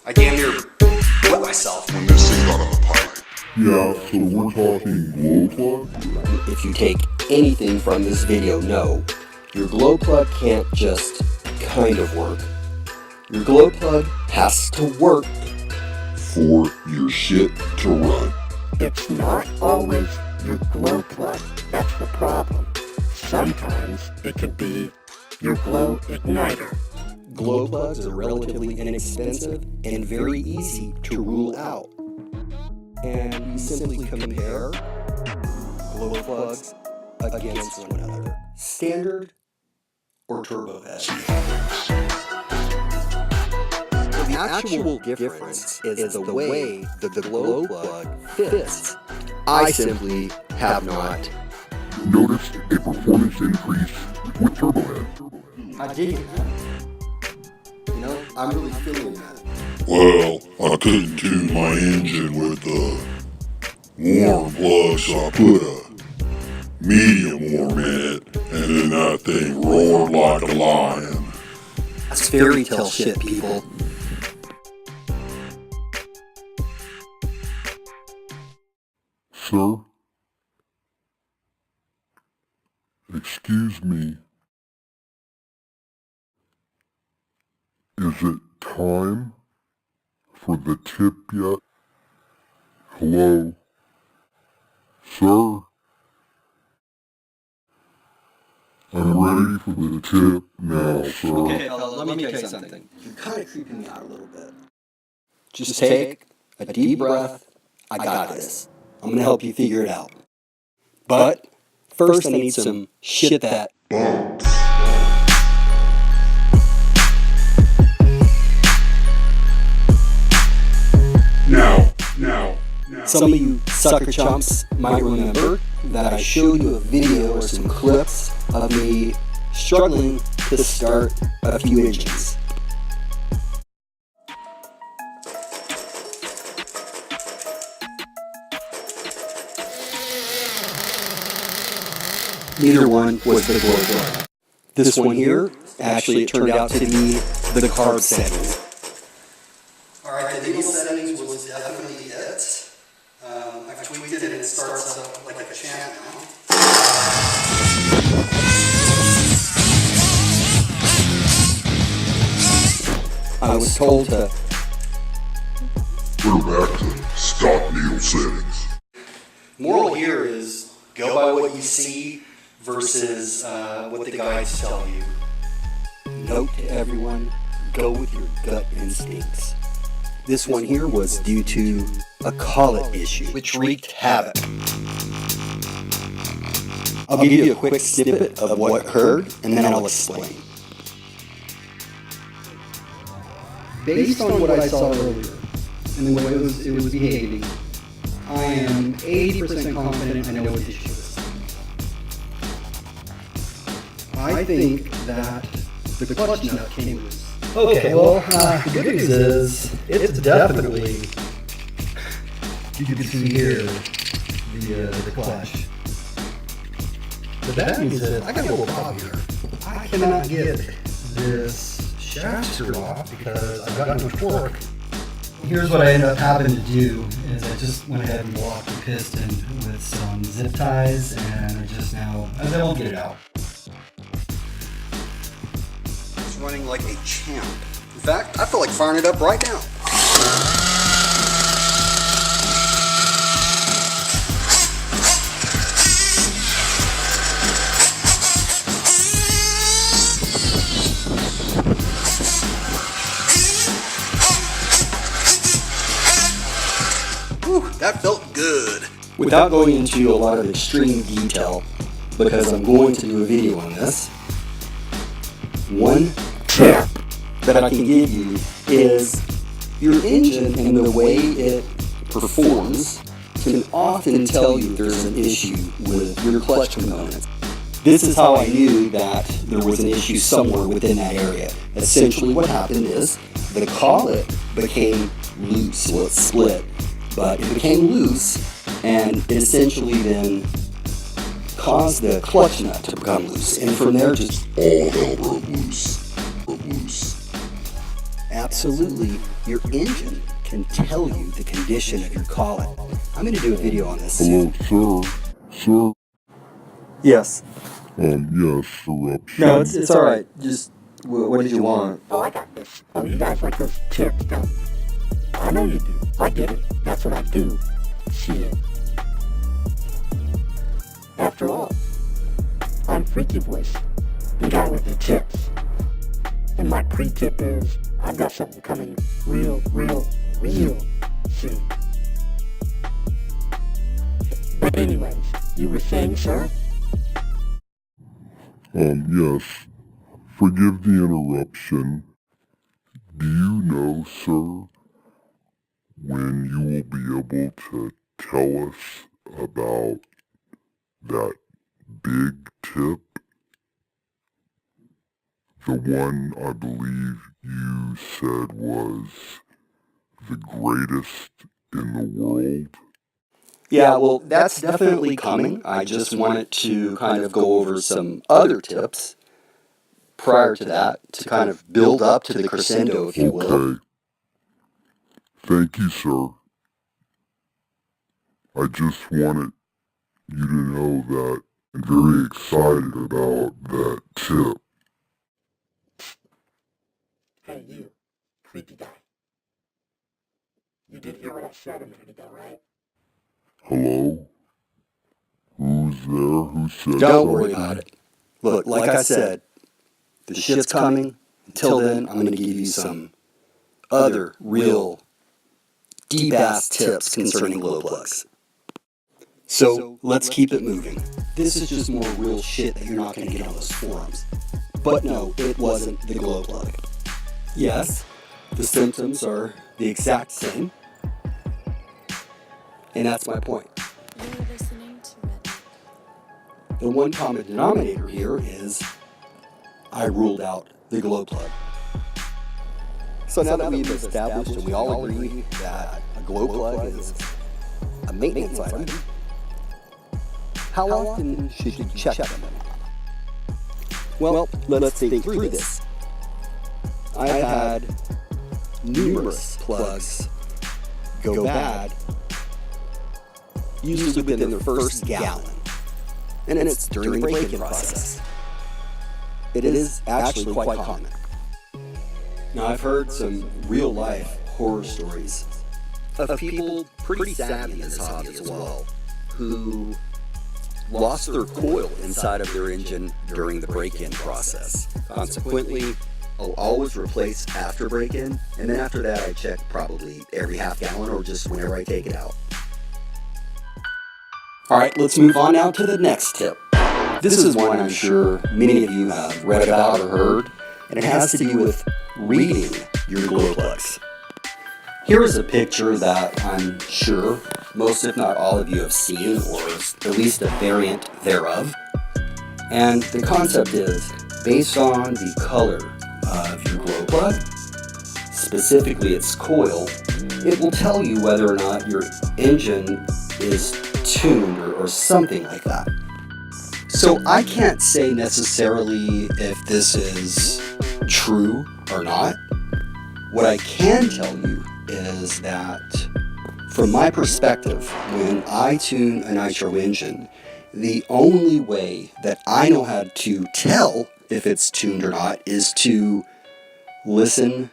I damn near wet myself when this thing got on the pipe. Yeah, so we're talking glow plug? If you take anything from this video, no, your glow plug can't just kind of work. Your glow plug has to work For your shit to run. It's not always your glow plug that's the problem. Sometimes it could be your glow igniter. Glow plugs are relatively inexpensive and very easy to rule out. And we simply compare glow plugs against one another. Standard or turbo head. The actual difference is the way the glow plug fits. I simply have not Noticed a performance increase with turbo head. I dig it. You know, I'm really feeling that. Well, I couldn't tune my engine with the warm plug, so I put a medium warm in it, and then that thing roared like a lion. That's fairy tale shit, people. Sir? Excuse me. Is it time for the tip yet? Hello? Sir? I'm ready for the tip now, sir. Okay, let me tell you something. You're kind of creeping me out a little bit. Just take a deep breath. I got this. I'm going to help you figure it out. But first I need some shit that Bump. Now. some of you sucker chumps might remember that I showed you a video or some clips of me struggling to start a few engines. Neither one was the glow plug. This one here, actually it turned out to be the carb settings. Alright, the needle settings was definitely it. I've tweaked it and it starts up like a champ now. I was told to We're back to stock needle settings. moral here is go by what you see versus what the guides tell you. Note to everyone, go with your gut instincts. This one here was due to a collet issue, which wreaked havoc. I'll give you a quick snippet of what occurred, and then I'll explain. Based on what I saw earlier and the way it was behaving, I am 80% confident I know what the issue is. I think that the clutch nut came loose. Okay, well, the good news is it's definitely, you can see here, the clutch. The bad news is I got a little problem here. I cannot get this shaft screw off because I've got no torque. Here's what I ended up having to do is I just went ahead and blocked the piston with some zip ties, and I won't get it out. It's running like a champ. In fact, I feel like firing it up right now. Whew, that felt good. Without going into a lot of extreme detail, because I'm going to do a video on this, one tip that I can give you is your engine and the way it performs can often tell you there's an issue with your clutch components. This is how I knew that there was an issue somewhere within that area. Essentially what happened is the collet became loose, well it split, but it became loose and it essentially then caused the clutch nut to become loose, and from there just All hell broke loose. absolutely, your engine can tell you the condition of your collet. I'm going to do a video on this soon. Hello, sir. Yes. Yes, eruption. No, it's all right. Just, what did you want? Oh, I got this. Oh, you guys like those tips, don't you? I know you do. I get it. That's what I do. Shit. After all, I'm Freaky Voice, the guy with the tips. And my pre-tip is, I've got something coming real soon. But anyways, you were saying, sir? Yes. Forgive the interruption. Do you know, sir, when you will be able to tell us about that big tip? The one I believe you said was the greatest in the world? Yeah, well, that's definitely coming. I just wanted to kind of go over some other tips prior to that to kind of build up to the crescendo, if you will. Okay. Thank you, sir. I just wanted you to know that I'm very excited about that tip. Hey, you, creepy guy. You did hear what I said a minute ago, right? Hello? Who's there? Who said Don't worry something? about it. Look, like I said, the shit's coming. Until then, I'm going to give you some other real deep-ass tips concerning glow plugs. So, let's keep it moving. This is just more real shit that you're not going to get on those forums. But no, it wasn't the glow plug. Yes, the symptoms are the exact same. And that's my point. You're listening to Red. The one common denominator here is I ruled out the glow plug. So now that we've established and we all agree that a glow plug is a maintenance item, how often should you check them? Well, let's think through this. I've had numerous plugs go bad, usually within their first gallon, and it's during the break-in process. It is actually quite common. Now, I've heard some real-life horror stories of people pretty savvy in this hobby as well, who lost their coil inside of their engine during the break-in process. Consequently, I'll always replace after break-in, and then after that I check probably every half gallon or just whenever I take it out. Alright, let's move on now to the next tip. This is one I'm sure many of you have read about or heard, and it has to do with reading your glow plugs. Here is a picture that I'm sure most if not all of you have seen, or at least a variant thereof. And the concept is, based on the color of your glow plug, specifically its coil, it will tell you whether or not your engine is tuned or something like that. So I can't say necessarily if this is true or not. What I can tell you is that from my perspective, when I tune a nitro engine, the only way that I know how to tell if it's tuned or not is to listen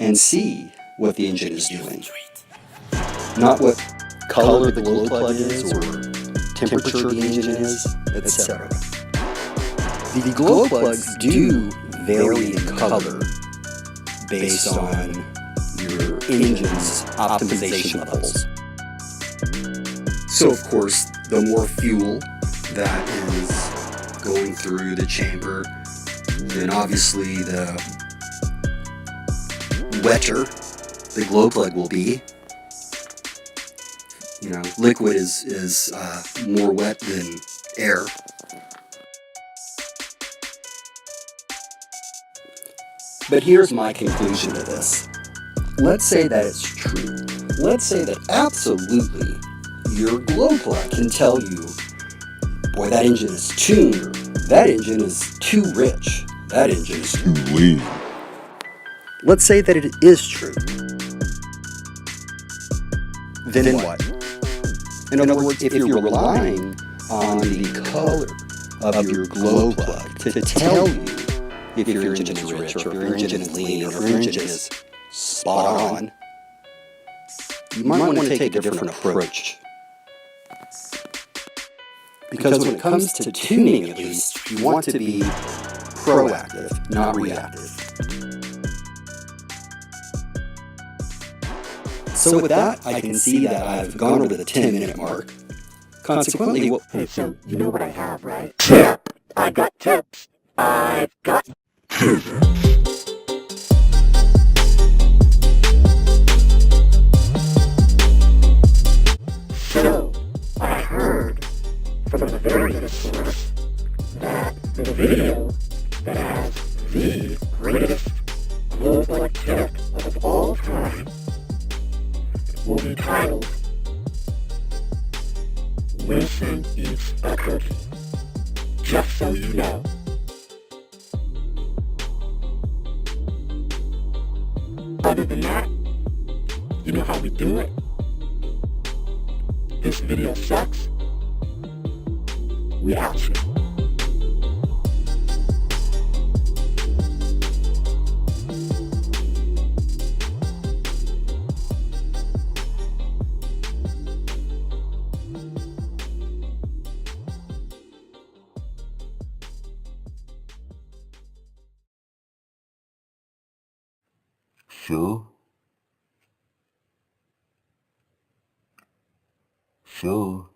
and see what the engine is doing. Not what color the glow plug is or temperature the engine is, etc. The glow plugs do vary in color based on your engine's optimization levels. So of course, the more fuel that is going through the chamber, then obviously the wetter the glow plug will be. You know, liquid is more wet than air. But here's my conclusion to this. Let's say that it's true. Let's say that absolutely your glow plug can tell you, boy, that engine is tuned, or that engine is too rich, that engine is too Too lean. Let's say that it is true. Then what? In other words, if you're relying on the color of your glow plug to tell you if your engine is rich or if your engine is lean or if your engine is spot on, you might want to take a different approach. Because when it comes to tuning, at least, you want to be proactive, not reactive. So with that, I can see that I've gone over the 10-minute mark. Consequently, what... Hey, so you know what I have, right? Tip! I got tips! I've got So, I heard from a very good source that the video that has the greatest glow plug tip of all time will be titled Winston Eats a Cookie. Just so you know. Other than that, you know how we do it. This video sucks. We out you. Sure.